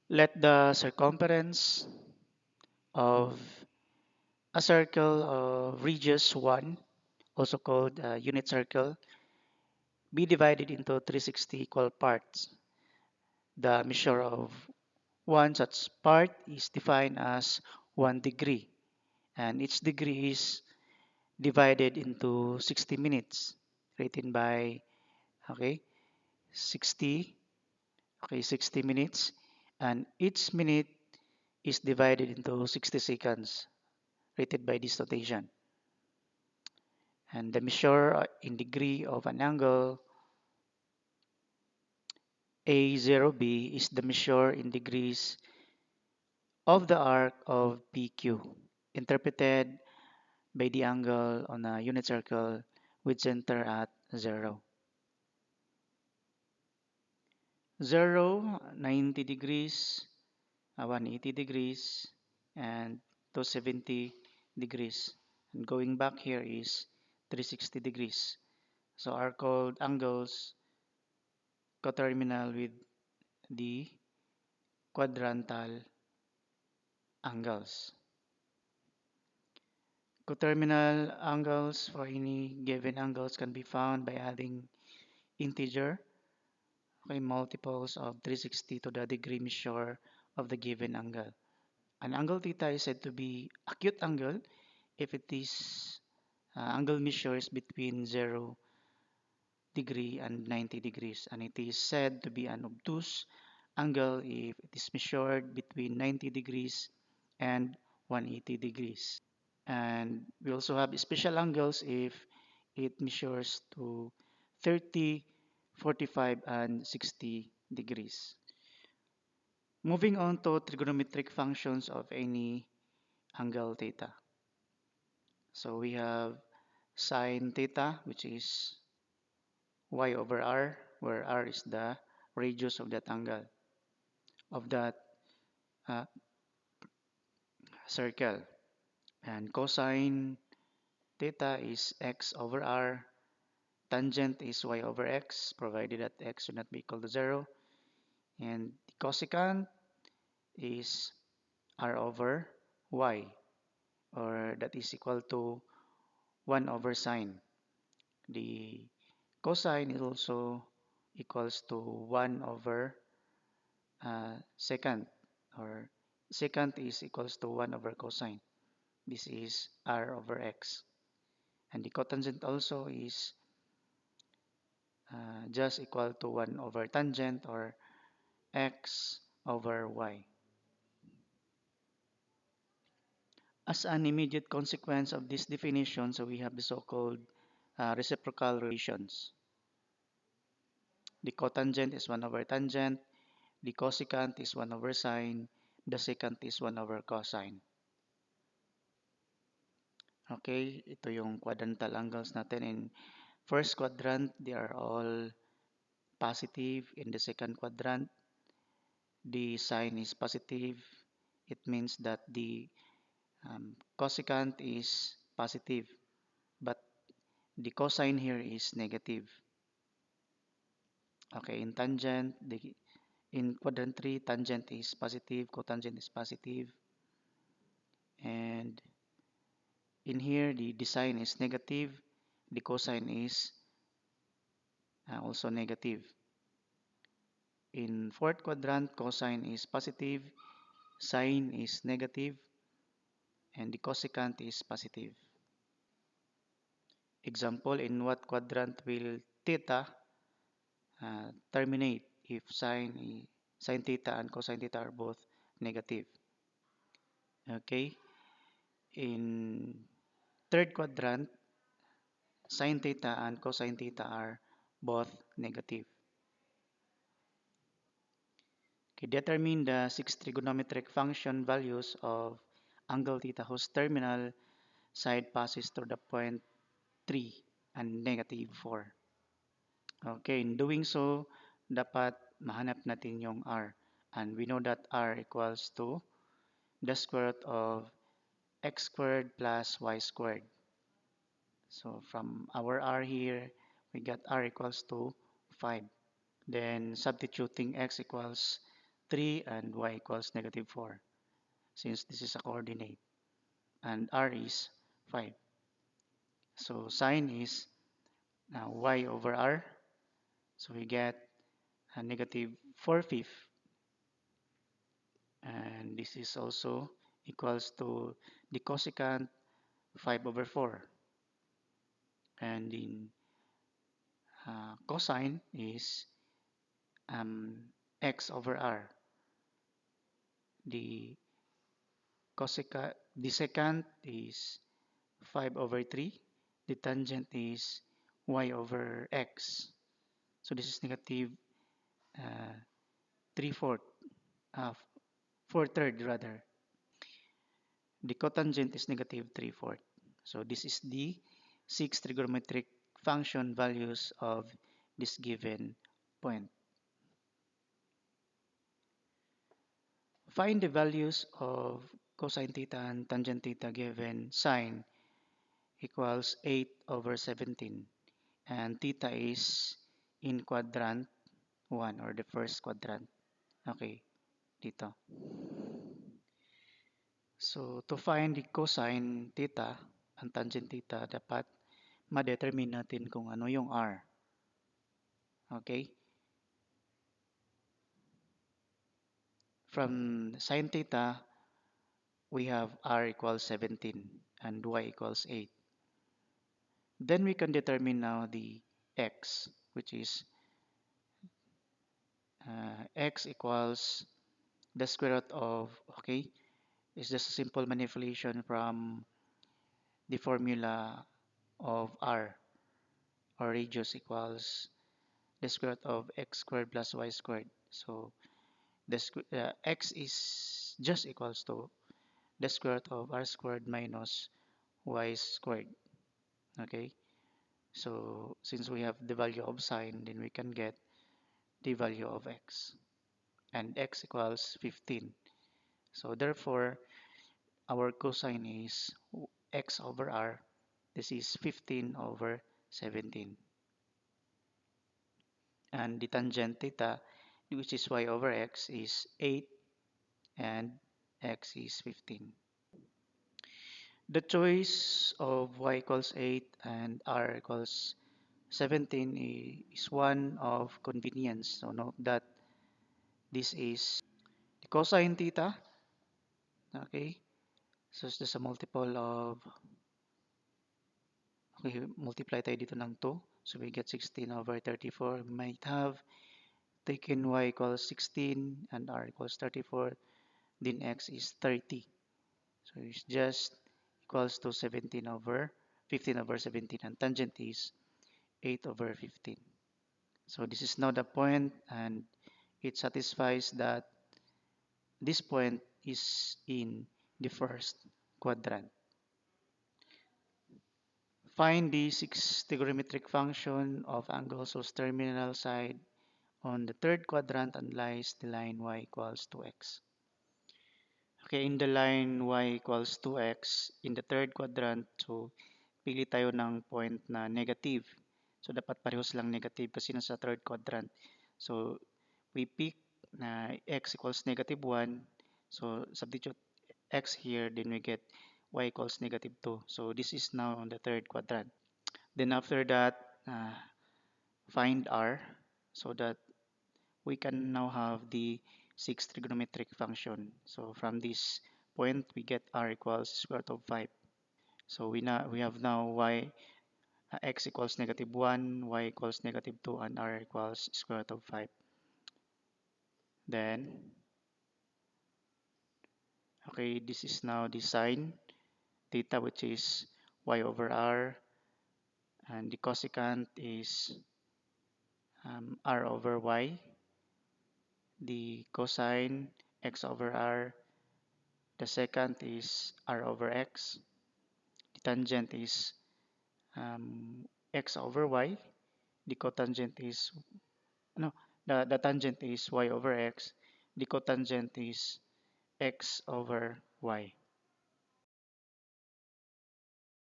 Let the circumference of a circle of radius 1, also called a unit circle, be divided into 360 equal parts. The measure of one such part is defined as 1 degree, and each degree is divided into 60 minutes, written by, okay, 60, okay, 60 minutes, and each minute is divided into 60 seconds, written by this notation. And the measure in degree of an angle A0B is the measure in degrees of the arc of PQ, interpreted by the angle on a unit circle with center at 0. 0, 90 degrees, 180 degrees, and 270 degrees. And going back here is 360 degrees. So are called angles coterminal with the quadrantal angles. Coterminal angles for any given angles can be found by adding integer, okay, multiples of 360 to the degree measure of the given angle. An angle theta is said to be acute angle if it is angle measures between 0 degree and 90 degrees, and it is said to be an obtuse angle if it is measured between 90 degrees and 180 degrees. And we also have special angles if it measures to 30, 45, and 60 degrees. Moving on to trigonometric functions of any angle theta. So we have sine theta, which is y over r, where r is the radius of that angle, of that uh, circle. And cosine theta is x over r. Tangent is y over x, provided that x should not be equal to 0. And the cosecant is r over y, or that is equal to 1 over sine. The cosine is also equals to 1 over secant, or secant is equals to 1 over cosine. This is r over x. And the cotangent also is just equal to 1 over tangent, or x over y. As an immediate consequence of this definition, so we have the so-called reciprocal relations. The cotangent is 1 over tangent, the cosecant is 1 over sine, the secant is 1 over cosine. Okay, ito yung quadrantal angles natin. In first quadrant, they are all positive. In the second quadrant, the sign is positive. It means that the cosecant is positive, but the cosine here is negative. Okay, in tangent, in quadrant 3, tangent is positive, cotangent is positive, and in here, the sign is negative, the cosine is also negative. In fourth quadrant, cosine is positive, sine is negative, and the cosecant is positive. Example, in what quadrant will theta terminate if sine theta and cosine theta are both negative? Okay, in third quadrant, sine theta and cosine theta are both negative. Okay, determine the 6 trigonometric function values of angle theta whose terminal side passes through the point 3 and negative 4. Okay, in doing so, dapat mahanap natin yung r. And we know that r equals to the square root of x squared plus y squared. So from our r here, we got r equals to 5. Then substituting x equals 3 and y equals negative 4 since this is a coordinate and r is 5. So sine is y over r. So we get a negative 4/5 and this is also equals to the cosecant 5 over 4 and in cosine is x over r. The the secant is 5 over 3. The tangent is y over x. So this is negative uh, 3/4, uh, 4/3 rather. The cotangent is negative 3/4. So this is the 6 trigonometric function values of this given point. Find the values of cosine theta and tangent theta given sine equals 8 over 17 and theta is in quadrant 1 or the first quadrant. Okay, dito. So to find the cosine theta and tangent theta, dapat ma-determine natin kung ano yung r. Okay? From sine theta, we have r equals 17 and y equals 8. Then we can determine now the x, which is x equals the square root of, okay, it's just a simple manipulation from the formula of r, or radius equals the square root of x squared plus y squared. So the x is just equals to the square root of r squared minus y squared. Okay, so since we have the value of sine, then we can get the value of x, and x equals 15. So therefore, our cosine is x over r. This is 15 over 17. And the tangent theta, which is y over x, is 8 and x is 15. The choice of y equals 8 and r equals 17 is one of convenience. So note that this is the cosine theta. Okay, so it's just a multiple of, okay, multiply tayo dito ng 2. So we get 16 over 34. We might have taken y equals 16 and r equals 34. Then x is 30. So it's just equals to 17 over 15 over 17 and tangent is 8 over 15. So this is now the point and it satisfies that this point is in the first quadrant. Find the 6 trigonometric function of angles whose terminal side on the third quadrant and lies the line y equals 2x. Okay, in the line y equals 2x, in the third quadrant, so pili tayo ng point na negative. So dapat parehos lang negative kasi nasa third quadrant. So we pick na x equals negative 1. So substitute x here, then we get y equals negative 2. So this is now on the third quadrant. Then after that, find r so that we can now have the 6 trigonometric function. So from this point, we get r equals square root of 5. So we have now x equals negative 1, y equals negative 2, and r equals square root of 5. Then, okay, this is now the sine theta, which is y over r, and the cosecant is r over y. The cosine x over r, the secant is r over x. The tangent is x over y. The cotangent is, no, the tangent is y over x. The cotangent is x over y.